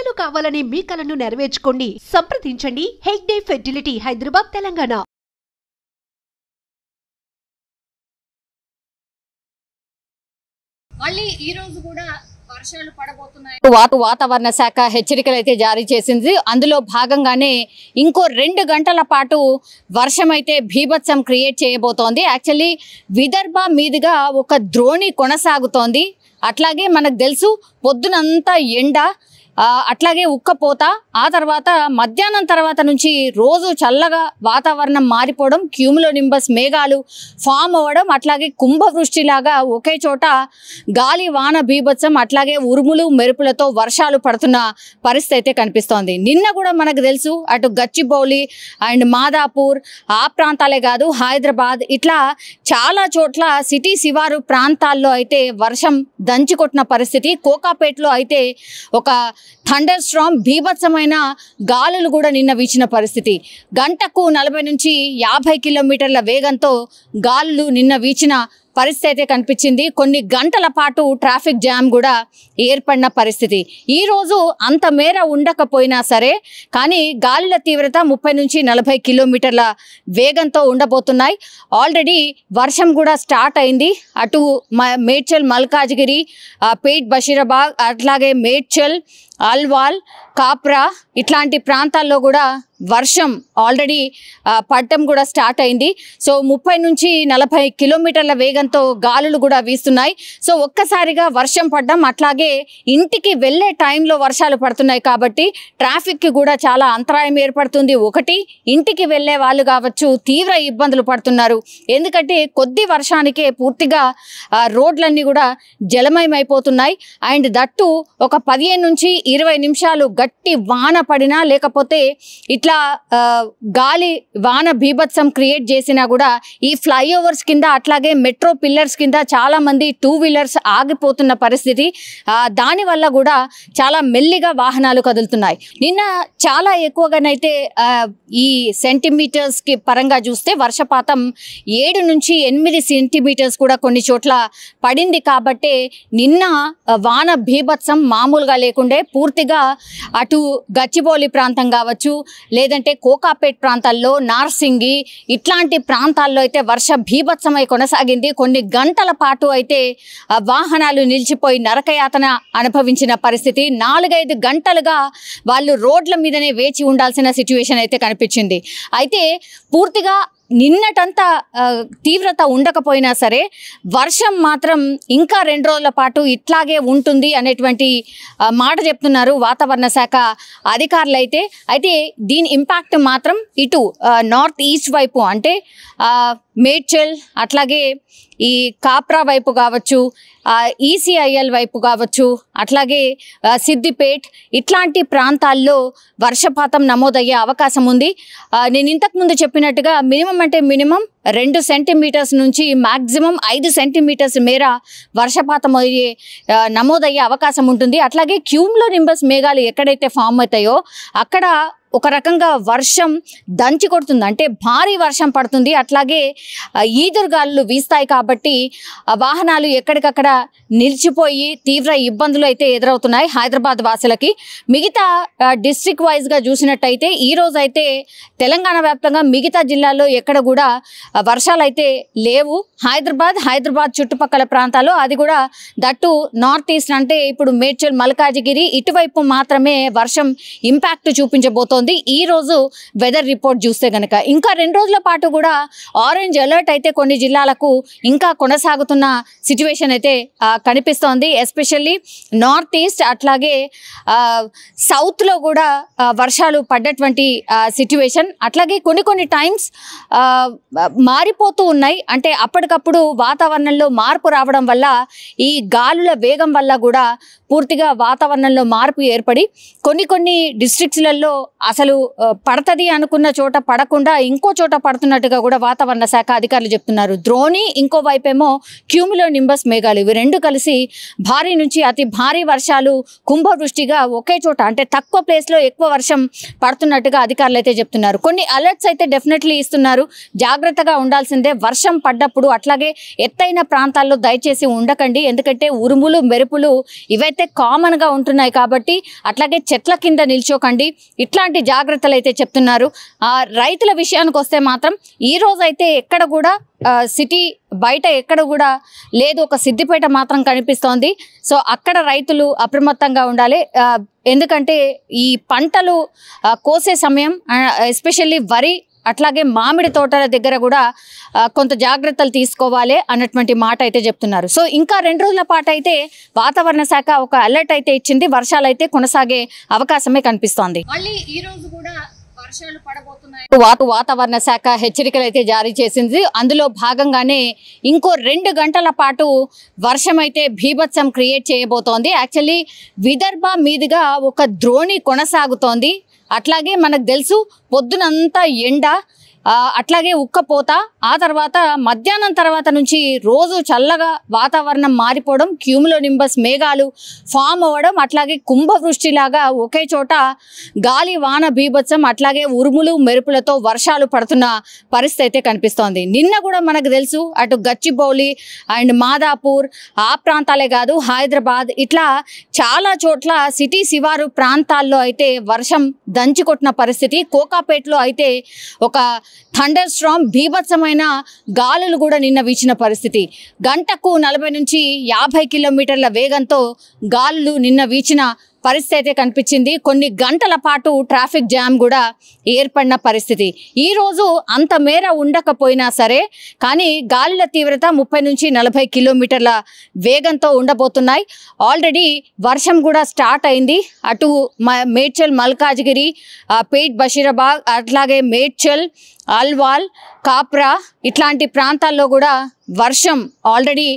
పిల్లలు కావాలని మీ కలను నెరవేర్చుకోండి. సంప్రదించండి హెగ్డే ఫెర్టిలిటీ, హైదరాబాద్, తెలంగాణ. మళ్ళీ ఈ రోజు కూడా వర్షాలు పడబోతున్నాయి. వాతావరణ శాఖ హెచ్చరికలు అయితే జారీ చేసింది. అందులో భాగంగానే ఇంకో 2 గంటల పాటు వర్షం అయితే భీభత్సం క్రియేట్ చేయబోతోంది. యాక్చువల్లీ విదర్భ మీదుగా ఒక ద్రోణి కొనసాగుతోంది. అట్లాగే మనకు తెలుసు పొద్దునంతా ఎండ, అట్లాగే ఉక్కపోత, ఆ తర్వాత మధ్యాహ్నం తర్వాత నుంచి రోజు చల్లగా వాతావరణం మారిపోవడం, క్యూములోనింబస్ మేఘాలు ఫామ్ అవ్వడం, అట్లాగే కుంభవృష్టిలాగా ఒకే చోట గాలి వాన బీభత్సం, అట్లాగే ఉరుములు మెరుపులతో వర్షాలు పడుతున్న పరిస్థితి అయితే కనిపిస్తోంది. నిన్న కూడా మనకు తెలుసు అటు గచ్చిబౌలి అండ్ మాదాపూర్ ఆ ప్రాంతాలే కాదు, హైదరాబాద్ ఇట్లా చాలా చోట్ల సిటీ శివారు ప్రాంతాల్లో అయితే వర్షం దంచికొట్టిన పరిస్థితి. కోకాపేట్లో అయితే ఒక థండర్ స్ట్రామ్ బీభత్సమైన గాలులు కూడా నిన్న వీచిన పరిస్థితి. గంటకు 40 నుంచి 50 కిలోమీటర్ల వేగంతో గాలులు నిన్న వీచిన పరిస్థితి అయితే కనిపించింది. కొన్ని గంటల పాటు ట్రాఫిక్ జామ్ కూడా ఏర్పడిన పరిస్థితి. ఈరోజు అంత మేర ఉండకపోయినా సరే కానీ గాలుల తీవ్రత 30 నుంచి 40 కిలోమీటర్ల వేగంతో ఉండబోతున్నాయి. ఆల్రెడీ వర్షం కూడా స్టార్ట్ అయింది. అటు మేడ్చల్, మల్కాజ్గిరి, పేట్, బషీరాబాద్, అట్లాగే మేడ్చల్, అల్వాల్, కాప్రా ఇట్లాంటి ప్రాంతాల్లో కూడా వర్షం ఆల్రెడీ పడటం కూడా స్టార్ట్ అయింది. సో 30 నుంచి 40 కిలోమీటర్ల వేగంతో గాలులు కూడా వీస్తున్నాయి. సో ఒక్కసారిగా వర్షం పడడం, అట్లాగే ఇంటికి వెళ్ళే టైంలో వర్షాలు పడుతున్నాయి కాబట్టి ట్రాఫిక్కి కూడా చాలా అంతరాయం ఏర్పడుతుంది. ఒకటి, ఇంటికి వెళ్ళే వాళ్ళు కావచ్చు తీవ్ర ఇబ్బందులు పడుతున్నారు. ఎందుకంటే కొద్ది వర్షానికే పూర్తిగా రోడ్లన్నీ కూడా జలమయమైపోతున్నాయి. అండ్ దట్టు ఒక 15 నుంచి 20 నిమిషాలు గట్టి వాన పడినా, లేకపోతే ఇట్లా గాలి వాన బీభత్సం క్రియేట్ చేసినా కూడా ఈ ఫ్లైఓవర్స్ కింద, అట్లాగే మెట్రో పిల్లర్స్ కింద చాలా మంది 2 వీలర్స్ ఆగిపోతున్న పరిస్థితి. దానివల్ల కూడా చాలా మెల్లిగా వాహనాలు కదులుతున్నాయి. నిన్న చాలా ఎక్కువగానైతే ఈ సెంటీమీటర్స్కి పరంగా చూస్తే వర్షపాతం 7 నుంచి 8 సెంటీమీటర్స్ కూడా కొన్ని చోట్ల పడింది. కాబట్టి నిన్న వాన బీభత్సం మామూలుగా లేకుండే. పూర్తిగా అటు గచ్చిబౌలి ప్రాంతం కావచ్చు, లేదంటే కోకాపేట్ ప్రాంతాల్లో, నార్సింగి ఇట్లాంటి ప్రాంతాల్లో అయితే వర్ష భీభత్సమై కొనసాగింది. కొన్ని గంటల పాటు అయితే వాహనాలు నిలిచిపోయి నరకయాతన అనుభవించిన పరిస్థితి. 4-5 గంటలుగా వాళ్ళు రోడ్ల మీదనే వేచి ఉండాల్సిన సిచ్యువేషన్ అయితే కనిపించింది. అయితే పూర్తిగా నిన్నటంతా తీవ్రత ఉండకపోయినా సరే వర్షం మాత్రం ఇంకా 2 రోజుల పాటు ఇట్లాగే ఉంటుంది అనేటువంటి మాట చెప్తున్నారు వాతావరణ శాఖ అధికారులు. అయితే దీని ఇంపాక్ట్ మాత్రం ఇటు నార్త్ ఈస్ట్ వైపు, అంటే మేడ్చల్, అట్లాగే ఈ కాప్రా వైపు కావచ్చు, ఈసీఐఎల్ వైపు కావచ్చు, అట్లాగే సిద్దిపేట్ ఇట్లాంటి ప్రాంతాల్లో వర్షపాతం నమోదయ్యే అవకాశం ఉంది. నేను ఇంతకుముందు చెప్పినట్టుగా మినిమం 2 సెంటీమీటర్స్ నుంచి మ్యాక్సిమం 5 సెంటీమీటర్స్ మేర వర్షపాతం నమోదయ్యే అవకాశం ఉంటుంది. అట్లాగే క్యూములోనింబస్ మేఘాలు ఎక్కడైతే ఫామ్ అవుతాయో అక్కడ ఒక రకంగా వర్షం దంచి కొడుతుంది, అంటే భారీ వర్షం పడుతుంది. అట్లాగే ఈదురుగాలులు వీస్తాయి కాబట్టి వాహనాలు ఎక్కడికక్కడ నిలిచిపోయి తీవ్ర ఇబ్బందులు అయితే ఎదురవుతున్నాయి హైదరాబాద్ వాసులకి. మిగతా డిస్ట్రిక్ట్ వైజ్గా చూసినట్టయితే ఈరోజు అయితే తెలంగాణ వ్యాప్తంగా మిగతా జిల్లాల్లో ఎక్కడ కూడా వర్షాలు అయితే లేవు. హైదరాబాద్ చుట్టుపక్కల ప్రాంతాలు, అది కూడా దట్టు నార్త్ ఈస్ట్, అంటే ఇప్పుడు మేడ్చల్, మల్కాజ్గిరి ఇటువైపు మాత్రమే వర్షం ఇంపాక్ట్ చూపించబోతోంది. ఈ రోజు వెదర్ రిపోర్ట్ చూస్తే గనక ఇంకా 2 రోజుల పాటు కూడా ఆరెంజ్ అలర్ట్ అయితే కొన్ని జిల్లాలకు ఇంకా కొనసాగుతున్న సిచ్యువేషన్ అయితే కనిపిస్తోంది. ఎస్పెషల్లీ నార్త్ ఈస్ట్, అట్లాగే సౌత్లో కూడా వర్షాలు పడ్డటువంటి సిచ్యువేషన్. అట్లాగే కొన్ని టైమ్స్ మారిపోతూ ఉన్నాయి, అంటే అప్పటికప్పుడు వాతావరణంలో మార్పు రావడం వల్ల, ఈ గాలుల వేగం వల్ల కూడా పూర్తిగా వాతావరణంలో మార్పు ఏర్పడి కొన్ని డిస్ట్రిక్ట్స్లలో అసలు పడతది అనుకున్న చోట పడకుండా ఇంకో చోట పడుతున్నట్టుగా కూడా వాతావరణ శాఖ అధికారులు చెప్తున్నారు. ద్రోణి, ఇంకో వైపేమో క్యూములో నింబస్ మేఘాలు, ఇవి రెండు కలిసి భారీ నుంచి అతి భారీ వర్షాలు కుంభవృష్టిగా ఒకే చోట అంటే తక్కువ ప్లేస్లో ఎక్కువ వర్షం పడుతున్నట్టుగా అధికారులు అయితే చెప్తున్నారు. కొన్ని అలర్ట్స్ అయితే డెఫినెట్లీ ఇస్తున్నారు, జాగ్రత్తగా ఉండాల్సిందే. వర్షం పడ్డప్పుడు అట్లాగే ఎత్తైన ప్రాంతాల్లో దయచేసి ఉండకండి, ఎందుకంటే ఉరుములు మెరుపులు ఇవైతే కామన్గా ఉంటున్నాయి కాబట్టి అట్లాగే చెట్ల కింద నిల్చోకండి, ఇట్లాంటి జాగ్రత్తలు అయితే చెప్తున్నారు. రైతుల విషయానికి వస్తే మాత్రం ఈ రోజు అయితే ఎక్కడ కూడా సిటీ బయట ఎక్కడ కూడా లేదు, ఒక సిద్దిపేట మాత్రం కనిపిస్తోంది. సో అక్కడ రైతులు అప్రమత్తంగా ఉండాలి, ఎందుకంటే ఈ పంటలు కోసే సమయం ఎస్పెషల్లీ వరి అట్లాగే మామిడి తోటల దగ్గర కూడా కొంత జాగ్రత్తలు తీసుకోవాలి అన్నటువంటి మాట అయితే చెప్తున్నారు. సో ఇంకా 2 రోజుల పాటు అయితే వాతావరణ శాఖ ఒక అలర్ట్ అయితే ఇచ్చింది, వర్షాలు అయితే కొనసాగే అవకాశమే కనిపిస్తోంది. మళ్ళీ ఈ రోజు కూడా వర్షాలు పడబోతున్నాయి. వాతావరణ శాఖ హెచ్చరికలు అయితే జారీ చేసింది. అందులో భాగంగానే ఇంకో 2 గంటల పాటు వర్షం అయితే భీభత్సం క్రియేట్ చేయబోతోంది. యాక్చువల్లీ విదర్భ మీదుగా ఒక ద్రోణి కొనసాగుతోంది. అట్లాగే మనకు తెలుసు పొద్దునంతా ఎండ, అట్లాగే ఉక్కపోత, ఆ తర్వాత మధ్యాహ్నం తర్వాత నుంచి రోజు చల్లగా వాతావరణం మారిపోవడం, క్యూములో నింబస్ మేఘాలు ఫామ్ అవ్వడం, అట్లాగే కుంభవృష్టిలాగా ఒకే చోట గాలి వాన బీభత్సం అట్లాగే ఉరుములు మెరుపులతో వర్షాలు పడుతున్న పరిస్థితి అయితే కనిపిస్తోంది. నిన్న కూడా మనకు తెలుసు అటు గచ్చిబౌలి అండ్ మాదాపూర్ ఆ ప్రాంతాలే కాదు, హైదరాబాద్ ఇట్లా చాలా చోట్ల సిటీ శివారు ప్రాంతాల్లో అయితే వర్షం దంచికొట్టిన పరిస్థితి. కోకాపేటలో అయితే ఒక థండర్ స్ట్రామ్ బీభత్సమైన గాలులు కూడా నిన్న వీచిన పరిస్థితి. గంటకు 40 నుంచి 50 కిలోమీటర్ల వేగంతో గాలులు నిన్న వీచిన పరిస్థితి అయితే కనిపించింది. కొన్ని గంటల పాటు ట్రాఫిక్ జామ్ కూడా ఏర్పడిన పరిస్థితి. ఈరోజు అంత మేర ఉండకపోయినా సరే కానీ గాలుల తీవ్రత 30 నుంచి 40 కిలోమీటర్ల వేగంతో ఉండబోతున్నాయి. ఆల్రెడీ వర్షం కూడా స్టార్ట్ అయింది. అటు మేడ్చల్, మల్కాజ్గిరి, పేట్, బషీరాబాద్ అట్లాగే మేడ్చల్, అల్వాల్, కాప్రా ఇట్లాంటి ప్రాంతాల్లో కూడా వర్షం ఆల్రెడీ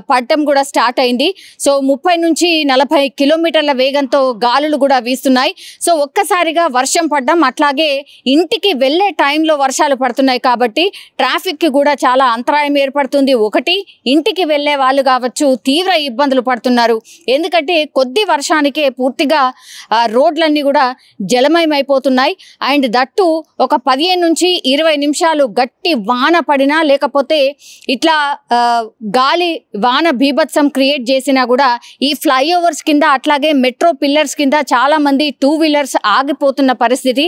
పడటం కూడా స్టార్ట్ అయింది. సో 30 నుంచి 40 కిలోమీటర్ల వేగంతో గాలులు కూడా వీస్తున్నాయి. సో ఒక్కసారిగా వర్షం పడడం, అట్లాగే ఇంటికి వెళ్ళే టైంలో వర్షాలు పడుతున్నాయి కాబట్టి ట్రాఫిక్కి కూడా చాలా అంతరాయం ఏర్పడుతుంది. ఒకటి, ఇంటికి వెళ్ళే వాళ్ళు కావచ్చు తీవ్ర ఇబ్బందులు పడుతున్నారు, ఎందుకంటే కొద్ది వర్షానికే పూర్తిగా రోడ్లన్నీ కూడా జలమయమైపోతున్నాయి. అండ్ దట్టు ఒక 15 నుంచి 20 నిమిషాలు గట్టి వాన పడినా లేకపోతే ఇట్లా గాలి వాన బీభత్సం క్రియేట్ చేసినా కూడా ఈ ఫ్లైఓవర్స్ కింద అట్లాగే మెట్రో పిల్లర్స్ కింద చాలా మంది 2 వీలర్స్ ఆగిపోతున్న పరిస్థితి.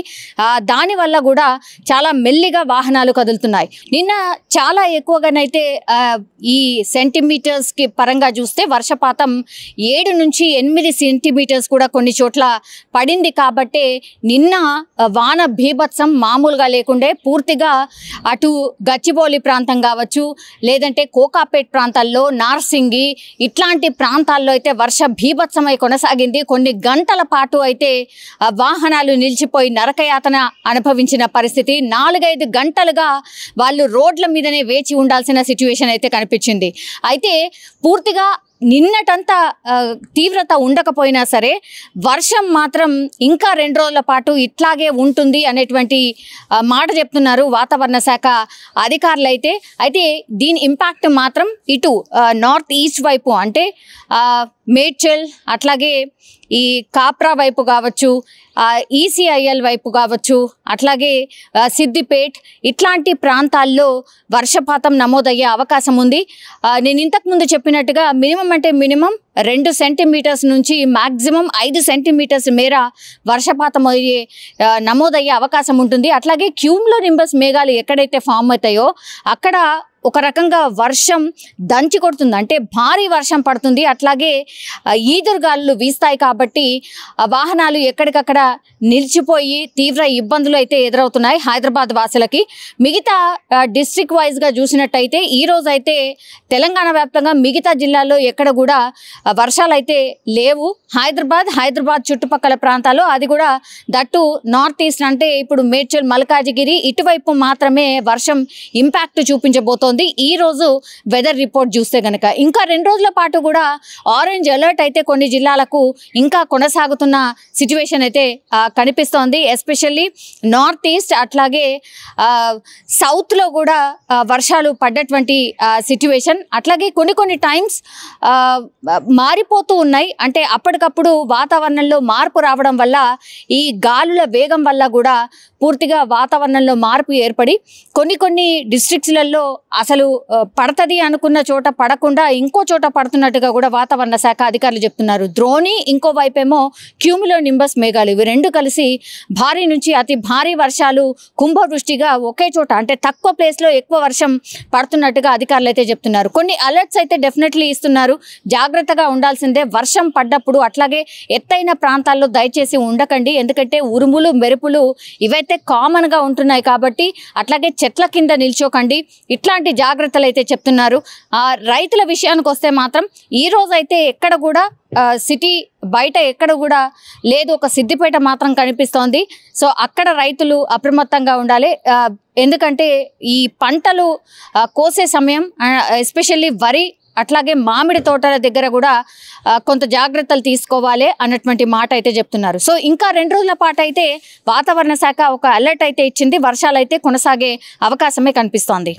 దానివల్ల కూడా చాలా మెల్లిగా వాహనాలు కదులుతున్నాయి. నిన్న చాలా ఎక్కువగానైతే ఈ సెంటీమీటర్స్కి పరంగా చూస్తే వర్షపాతం 7 నుంచి 8 సెంటీమీటర్స్ కూడా కొన్ని చోట్ల పడింది. కాబట్టి నిన్న వాన బీభత్సం మామూలుగా లేకుండే, పూర్తిగా అటు గచ్చిబౌలి ప్రాంతం కావచ్చు లేదంటే కోకాపేట్ ప్రాంతాల్లో, నార్సింగి ఇట్లాంటి ప్రాంతాల్లో అయితే వర్ష బీభత్సమై కొనసాగింది. కొన్ని గంటల పాటు అయితే వాహనాలు నిలిచిపోయి నరకయాతన అనుభవించిన పరిస్థితి. 4-5 గంటలుగా వాళ్ళు రోడ్ల మీదనే వేచి ఉండాల్సిన సిచ్యువేషన్ అయితే కనిపించింది. అయితే పూర్తిగా నిన్నటంతా తీవ్రత ఉండకపోయినా సరే వర్షం మాత్రం ఇంకా 2 రోజుల పాటు ఇట్లాగే ఉంటుంది అనేటువంటి మాట చెప్తున్నారు వాతావరణ శాఖ అధికారులు అయితే దీని ఇంపాక్ట్ మాత్రం ఇటు నార్త్ ఈస్ట్ వైపు అంటే మేడ్చల్ అట్లాగే ఈ కాప్రా వైపు కావచ్చు, ఈసీఐఎల్ వైపు కావచ్చు, అట్లాగే సిద్దిపేట్ ఇట్లాంటి ప్రాంతాల్లో వర్షపాతం నమోదయ్యే అవకాశం ఉంది. నేను ఇంతకుముందు చెప్పినట్టుగా మినిమం అంటే మినిమం 2 సెంటీమీటర్స్ నుంచి మ్యాక్సిమం 5 సెంటీమీటర్స్ మేర వర్షపాతం నమోదయ్యే అవకాశం ఉంటుంది. అట్లాగే క్యూములో నింబస్ మేఘాలు ఎక్కడైతే ఫామ్ అవుతాయో అక్కడ ఒక రకంగా వర్షం దంచి కొడుతుంది, అంటే భారీ వర్షం పడుతుంది. అట్లాగే ఈదురుగాలులు వీస్తాయి కాబట్టి వాహనాలు ఎక్కడికక్కడ నిలిచిపోయి తీవ్ర ఇబ్బందులు అయితే ఎదురవుతున్నాయి హైదరాబాద్ వాసులకి. మిగతా డిస్ట్రిక్ట్ వైజ్గా చూసినట్టయితే ఈరోజు అయితే తెలంగాణ వ్యాప్తంగా మిగతా జిల్లాల్లో ఎక్కడ కూడా వర్షాలు అయితే లేవు. హైదరాబాద్ చుట్టుపక్కల ప్రాంతాల్లో, అది కూడా దట్టు నార్త్ ఈస్ట్ అంటే ఇప్పుడు మేడ్చల్, మల్కాజిగిరి ఇటువైపు మాత్రమే వర్షం ఇంపాక్ట్ చూపించబోతోంది ఈ రోజు వెదర్ రిపోర్ట్ చూస్తే గనక. ఇంకా 2 రోజుల పాటు కూడా ఆరెంజ్ అలర్ట్ అయితే కొన్ని జిల్లాలకు ఇంకా కొనసాగుతున్న సిచ్యువేషన్ అయితే కనిపిస్తోంది. ఎస్పెషల్లీ నార్త్ ఈస్ట్ అట్లాగే సౌత్లో కూడా వర్షాలు పడ్డటువంటి సిచ్యువేషన్. అట్లాగే కొన్ని టైమ్స్ మారిపోతూ ఉన్నాయి. అంటే అప్పటికప్పుడు వాతావరణంలో మార్పు రావడం వల్ల, ఈ గాలుల వేగం వల్ల కూడా పూర్తిగా వాతావరణంలో మార్పు ఏర్పడి కొన్ని డిస్ట్రిక్ట్స్లలో అసలు పడుతుంది అనుకున్న చోట పడకుండా ఇంకో చోట పడుతున్నట్టుగా కూడా వాతావరణ శాఖ అధికారులు చెప్తున్నారు. ద్రోణి, ఇంకో వైపేమో క్యూములోనింబస్ మేఘాలు, ఇవి రెండు కలిసి భారీ నుంచి అతి భారీ వర్షాలు కుంభవృష్టిగా ఒకే చోట, అంటే తక్కువ ప్లేస్లో ఎక్కువ వర్షం పడుతున్నట్టుగా అధికారులు అయితే చెప్తున్నారు. కొన్ని అలర్ట్స్ అయితే డెఫినెట్లీ ఇస్తున్నారు, జాగ్రత్తగా ఉండాల్సిందే. వర్షం పడ్డప్పుడు అట్లాగే ఎత్తైన ప్రాంతాల్లో దయచేసి ఉండకండి, ఎందుకంటే ఉరుములు మెరుపులు ఇవైతే కామన్గా ఉంటున్నాయి కాబట్టి అట్లాగే చెట్ల కింద నిల్చోకండి. ఇట్లాంటి జాగ్రత్తలు అయితే చెప్తున్నారు. రైతుల విషయానికి వస్తే మాత్రం ఈ రోజు అయితే ఎక్కడ కూడా సిటీ బయట ఎక్కడ కూడా లేదు, ఒక సిద్దిపేట మాత్రం కనిపిస్తోంది. సో అక్కడ రైతులు అప్రమత్తంగా ఉండాలి. ఎందుకంటే ఈ పంటలు కోసే సమయం, ఎస్పెషల్లీ వరి అట్లాగే మామిడి తోటల దగ్గర కూడా కొంత జాగ్రత్తలు తీసుకోవాలి అన్నటువంటి మాట అయితే చెప్తున్నారు. సో ఇంకా 2 రోజుల పాటు అయితే వాతావరణ శాఖ ఒక అలర్ట్ అయితే ఇచ్చింది. వర్షాలు అయితే కొనసాగే అవకాశమే కనిపిస్తోంది.